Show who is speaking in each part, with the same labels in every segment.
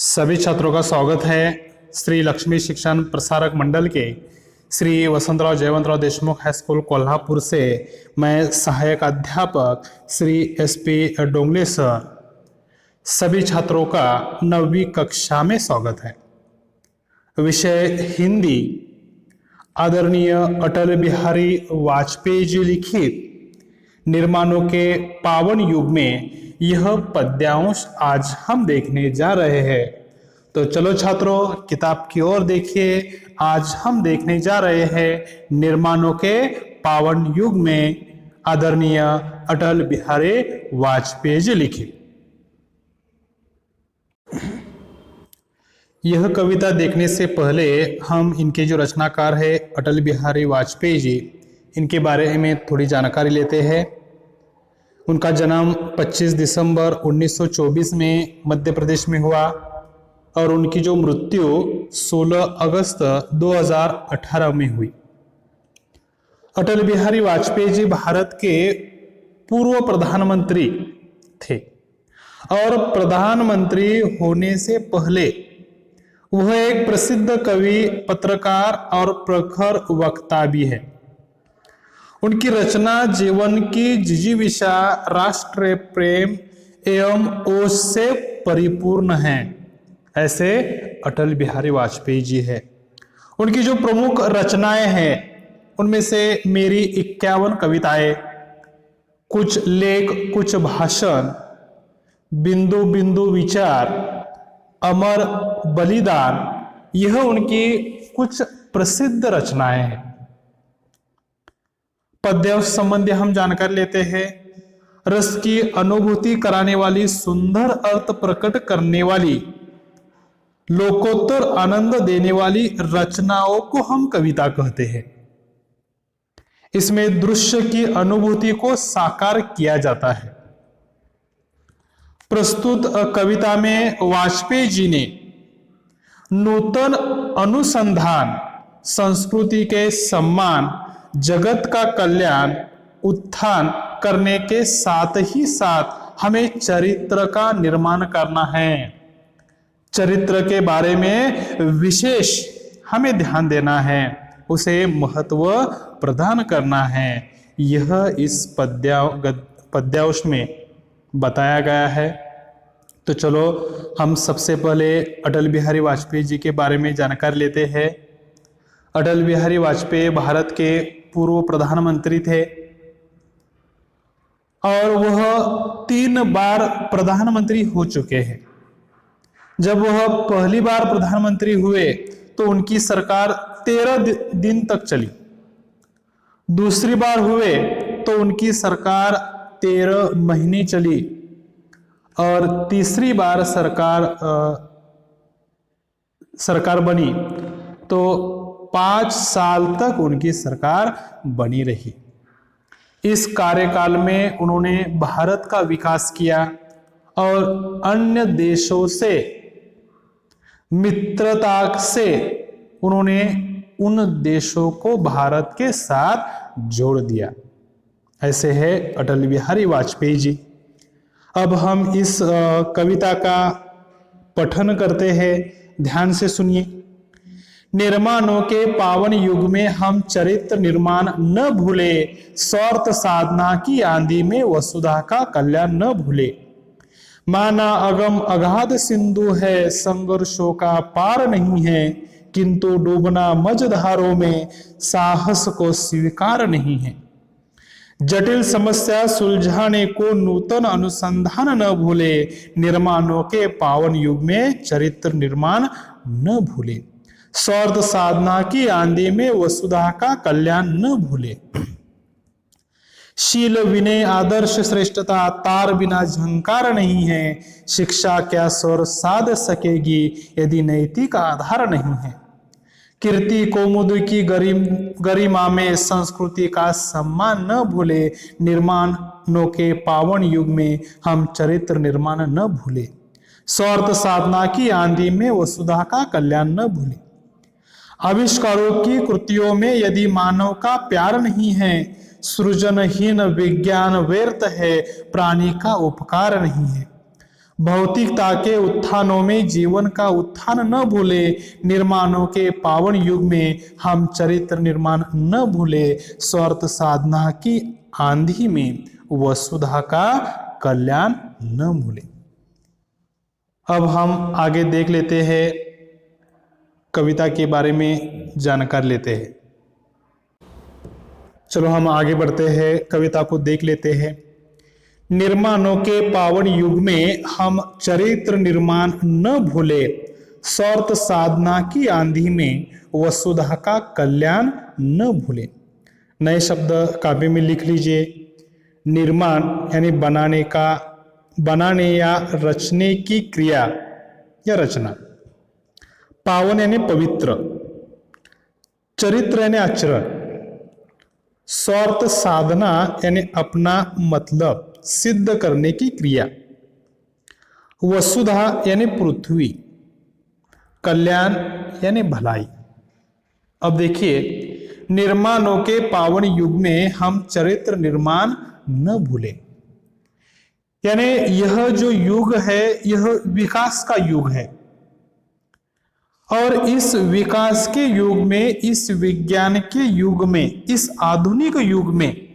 Speaker 1: सभी छात्रों का स्वागत है श्री लक्ष्मी शिक्षण प्रसारक मंडल के श्री वसंतराव जयवंतराव देशमुख हाई स्कूल कोल्हापुर से मैं सहायक अध्यापक श्री SP डोंगले सर सभी छात्रों का 9वीं कक्षा में स्वागत है। विषय हिंदी। आदरणीय अटल बिहारी वाजपेयी जी लिखित निर्माणों के पावन युग में यह पद्यांश आज हम देखने जा रहे हैं। तो चलो छात्रों, किताब की ओर देखिए। आज हम देखने जा रहे हैं निर्माणों के पावन युग में आदरणीय अटल बिहारी वाजपेयी जी लिखित। यह कविता देखने से पहले हम इनके जो रचनाकार है अटल बिहारी वाजपेयी जी, इनके बारे में थोड़ी जानकारी लेते हैं। उनका जन्म 25 दिसंबर 1924 में मध्य प्रदेश में हुआ और उनकी जो मृत्यु 16 अगस्त 2018 में हुई। अटल बिहारी वाजपेयी जी भारत के पूर्व प्रधानमंत्री थे और प्रधानमंत्री होने से पहले वह एक प्रसिद्ध कवि, पत्रकार और प्रखर वक्ता भी है। उनकी रचना जीवन की जिजीविषा, राष्ट्र प्रेम एवं ओज से परिपूर्ण है। ऐसे अटल बिहारी वाजपेयी जी है। उनकी जो प्रमुख रचनाएं हैं उनमें से मेरी 51 कविताएं, कुछ लेख, कुछ भाषण, बिंदु बिंदु विचार, अमर बलिदान, यह उनकी कुछ प्रसिद्ध रचनाएं हैं। पद्यांश संबंधी हम जानकारी लेते हैं। रस की अनुभूति कराने वाली, सुंदर अर्थ प्रकट करने वाली, लोकोत्तर आनंद देने वाली रचनाओं को हम कविता कहते हैं। इसमें दृश्य की अनुभूति को साकार किया जाता है। प्रस्तुत कविता में वाजपेयी जी ने नूतन अनुसंधान, संस्कृति के सम्मान, जगत का कल्याण, उत्थान करने के साथ ही साथ हमें चरित्र का निर्माण करना है। चरित्र के बारे में विशेष हमें ध्यान देना है, उसे महत्व प्रदान करना है। यह इस पद्यांश में बताया गया है। तो चलो हम सबसे पहले अटल बिहारी वाजपेयी जी के बारे में जानकारी लेते हैं। अटल बिहारी वाजपेयी भारत के पूर्व प्रधानमंत्री थे और वह 3 बार प्रधानमंत्री हो चुके हैं। जब वह पहली बार प्रधानमंत्री हुए तो उनकी सरकार 13 दिन तक चली। दूसरी बार हुए तो उनकी सरकार 13 महीने चली और तीसरी बार सरकार बनी तो 5 साल तक उनकी सरकार बनी रही। इस कार्यकाल में उन्होंने भारत का विकास किया और अन्य देशों से मित्रता से उन्होंने उन देशों को भारत के साथ जोड़ दिया। ऐसे है अटल बिहारी वाजपेयी जी। अब हम इस कविता का पठन करते हैं, ध्यान से सुनिए। निर्माणों के पावन युग में हम चरित्र निर्माण न भूले, स्वार्थ साधना की आंधी में वसुधा का कल्याण न भूले। माना अगम अगाध सिंधु है, संघर्षों का पार नहीं है, किंतु डूबना मझधारों में साहस को स्वीकार नहीं है। जटिल समस्या सुलझाने को नूतन अनुसंधान न भूले, निर्माणों के पावन युग में चरित्र निर्माण न भूले। स्वार्थ साधना की आंधी में वसुधा का कल्याण न भूले। शील विनय आदर्श श्रेष्ठता तार बिना झंकार नहीं है। शिक्षा क्या स्वर साध सकेगी यदि नैतिक आधार नहीं है। कीर्ति कौमुद की गरिमा में संस्कृति का सम्मान न भूले। निर्माणों के पावन युग में हम चरित्र निर्माण न भूले। स्वार्थ साधना की आंधी में वसुधा का कल्याण न भूले। आविष्कारों की कृतियों में यदि मानव का प्यार नहीं है, सृजनहीन विज्ञान व्यर्थ है, प्राणी का उपकार नहीं है। भौतिकता के उत्थानों में जीवन का उत्थान न भूले, निर्माणों के पावन युग में हम चरित्र निर्माण न भूले, स्वार्थ साधना की आंधी में वसुधा का कल्याण न भूले। अब हम आगे देख लेते हैं, कविता के बारे में जानकारी लेते हैं। चलो हम आगे बढ़ते हैं, कविता को देख लेते हैं। निर्माणों के पावन युग में हम चरित्र निर्माण न भूले, स्वार्थ साधना की आंधी में वसुधा का कल्याण न भूले। नए शब्द काव्य में लिख लीजिए। निर्माण यानी बनाने या रचने की क्रिया या रचना। पावन यानी पवित्र, चरित्र यानी आचरण, स्वार्थ साधना यानी अपना मतलब सिद्ध करने की क्रिया, वसुधा यानी पृथ्वी, कल्याण यानी भलाई। अब देखिए, निर्माणों के पावन युग में हम चरित्र निर्माण न भूले, यानी यह जो युग है यह विकास का युग है, और इस विकास के युग में, इस विज्ञान के युग में, इस आधुनिक युग में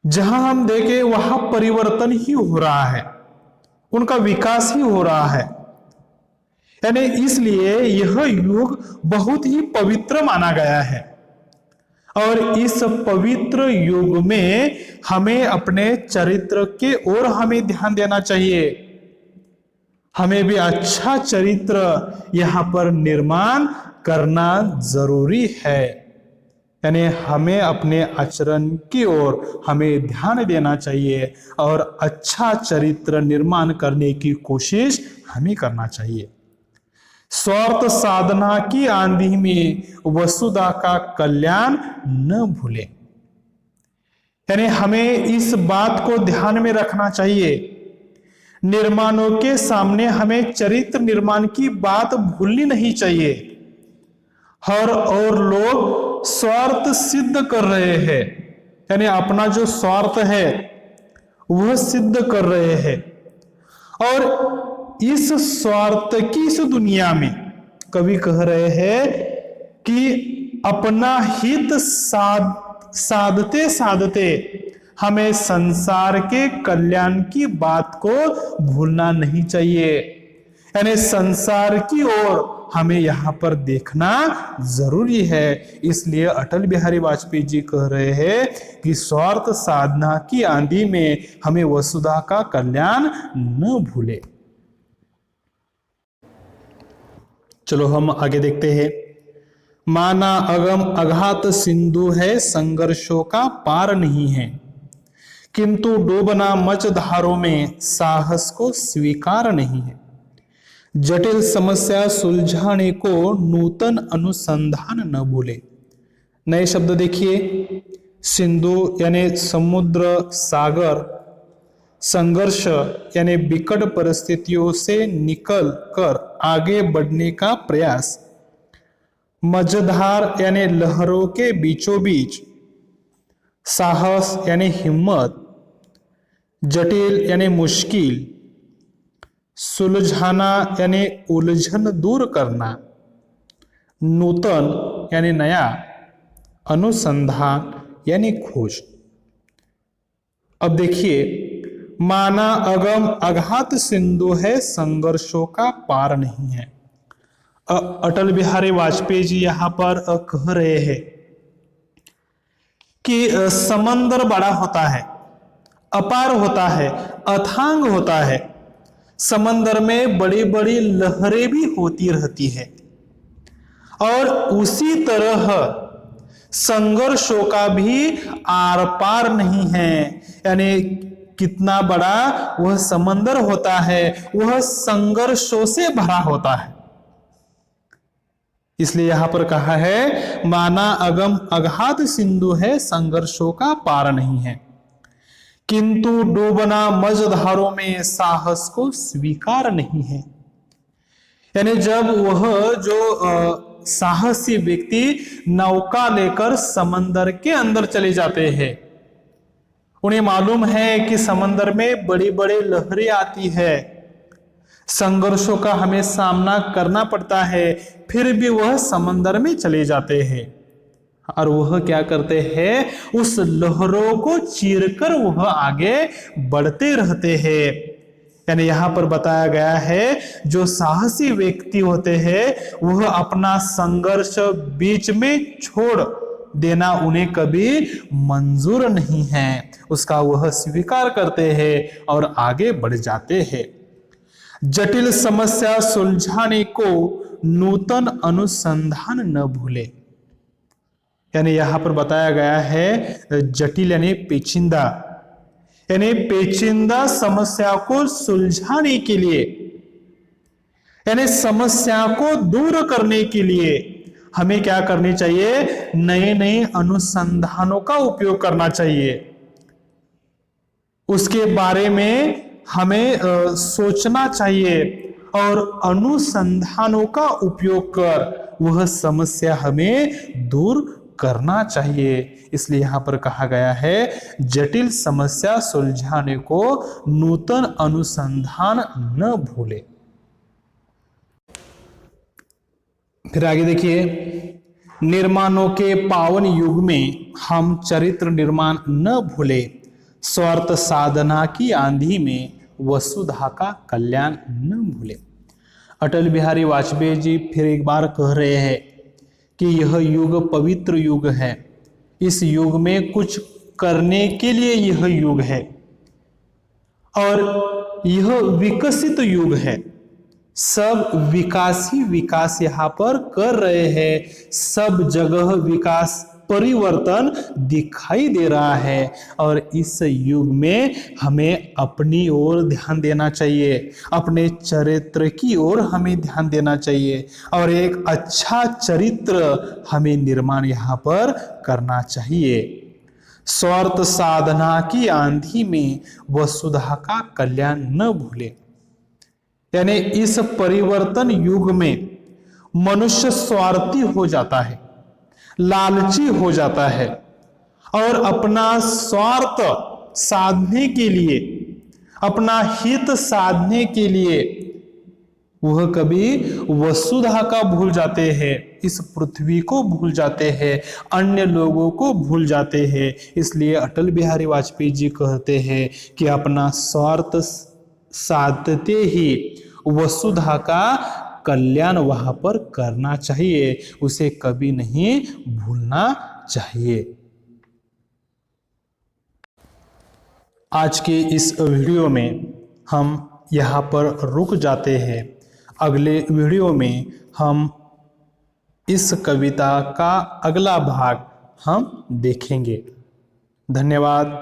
Speaker 1: जहां हम देखें वहां परिवर्तन ही हो रहा है, उनका विकास ही हो रहा है। यानी इसलिए यह युग बहुत ही पवित्र माना गया है, और इस पवित्र युग में हमें अपने चरित्र के ओर हमें ध्यान देना चाहिए। हमें भी अच्छा चरित्र यहां पर निर्माण करना जरूरी है, यानी हमें अपने आचरण की ओर हमें ध्यान देना चाहिए और अच्छा चरित्र निर्माण करने की कोशिश हमें करना चाहिए। स्वार्थ साधना की आंधी में वसुधा का कल्याण न भूले, यानी हमें इस बात को ध्यान में रखना चाहिए। निर्माणों के सामने हमें चरित्र निर्माण की बात भूलनी नहीं चाहिए। और लोग स्वार्थ सिद्ध कर रहे हैं, यानी अपना जो स्वार्थ है वह सिद्ध कर रहे हैं, और इस स्वार्थ की इस दुनिया में कवि कह रहे हैं कि अपना हित साधते साधते हमें संसार के कल्याण की बात को भूलना नहीं चाहिए, यानी संसार की ओर हमें यहाँ पर देखना जरूरी है। इसलिए अटल बिहारी वाजपेयी जी कह रहे हैं कि स्वार्थ साधना की आंधी में हमें वसुधा का कल्याण न भूले। चलो हम आगे देखते हैं। माना अगम अघात सिंधु है, संघर्षों का पार नहीं है, किंतु डूबना मच धारों में साहस को स्वीकार नहीं है। जटिल समस्या सुलझाने को नूतन अनुसंधान न भूले। नए शब्द देखिए। सिंधु यानी समुद्र सागर, संघर्ष यानी विकट परिस्थितियों से निकल कर आगे बढ़ने का प्रयास, मझधार यानी लहरों के बीचों बीच, साहस यानी हिम्मत, जटिल यानी मुश्किल, सुलझाना यानी उलझन दूर करना, नूतन यानी नया, अनुसंधान यानी खोज। अब देखिए, माना अगम अघात सिंधु है, संघर्षों का पार नहीं है। अटल बिहारी वाजपेयी जी यहां पर कह रहे हैं कि समंदर बड़ा होता है, अपार होता है, अथांग होता है, समंदर में बड़ी बड़ी लहरें भी होती रहती है, और उसी तरह संघर्षों का भी आर पार नहीं है। यानी कितना बड़ा वह समंदर होता है, वह संघर्षों से भरा होता है। इसलिए यहां पर कहा है, माना अगम अघात सिंधु है, संघर्षों का पार नहीं है, किंतु डूबना मझधारों में साहस को स्वीकार नहीं है। यानी जब वह जो साहसी व्यक्ति नौका लेकर समंदर के अंदर चले जाते हैं उन्हें मालूम है कि समंदर में बड़ी बड़ी लहरें आती है, संघर्षों का हमें सामना करना पड़ता है, फिर भी वह समंदर में चले जाते हैं और वह क्या करते हैं, उस लहरों को चीरकर वह आगे बढ़ते रहते हैं। यानी यहां पर बताया गया है जो साहसी व्यक्ति होते हैं वह अपना संघर्ष बीच में छोड़ देना उन्हें कभी मंजूर नहीं है, उसका वह स्वीकार करते हैं और आगे बढ़ जाते हैं। जटिल समस्या सुलझाने को नूतन अनुसंधान न भूले। यानी यहां पर बताया गया है जटिल यानी पेचीदा, यानी पेचीदा समस्या को सुलझाने के लिए, यानी समस्या को दूर करने के लिए हमें क्या करनी चाहिए, नए नए अनुसंधानों का उपयोग करना चाहिए। उसके बारे में हमें सोचना चाहिए और अनुसंधानों का उपयोग कर वह समस्या हमें दूर करना चाहिए। इसलिए यहां पर कहा गया है जटिल समस्या सुलझाने को नूतन अनुसंधान न भूले। फिर आगे देखिए, निर्माणों के पावन युग में हम चरित्र निर्माण न भूले, स्वार्थ साधना की आंधी में वसुधा का कल्याण न भूले। अटल बिहारी वाजपेयी जी फिर एक बार कह रहे हैं कि यह युग पवित्र युग है, इस युग में कुछ करने के लिए यह युग है और यह विकसित युग है। सब विकास ही विकास यहाँ पर कर रहे हैं, सब जगह विकास परिवर्तन दिखाई दे रहा है और इस युग में हमें अपनी ओर ध्यान देना चाहिए, अपने चरित्र की ओर हमें ध्यान देना चाहिए और एक अच्छा चरित्र हमें निर्माण यहाँ पर करना चाहिए। स्वार्थ साधना की आंधी में वसुधा का कल्याण न भूले। यानी इस परिवर्तन युग में मनुष्य स्वार्थी हो जाता है, लालची हो जाता है और अपना स्वार्थ साधने के लिए, अपना हित साधने के लिए वह कभी वसुधा का भूल जाते हैं, इस पृथ्वी को भूल जाते हैं, अन्य लोगों को भूल जाते हैं। इसलिए अटल बिहारी वाजपेयी जी कहते हैं कि अपना स्वार्थ साधते ही वसुधा का कल्याण वहां पर करना चाहिए, उसे कभी नहीं भूलना चाहिए। आज के इस वीडियो में हम यहाँ पर रुक जाते हैं, अगले वीडियो में हम इस कविता का अगला भाग हम देखेंगे। धन्यवाद।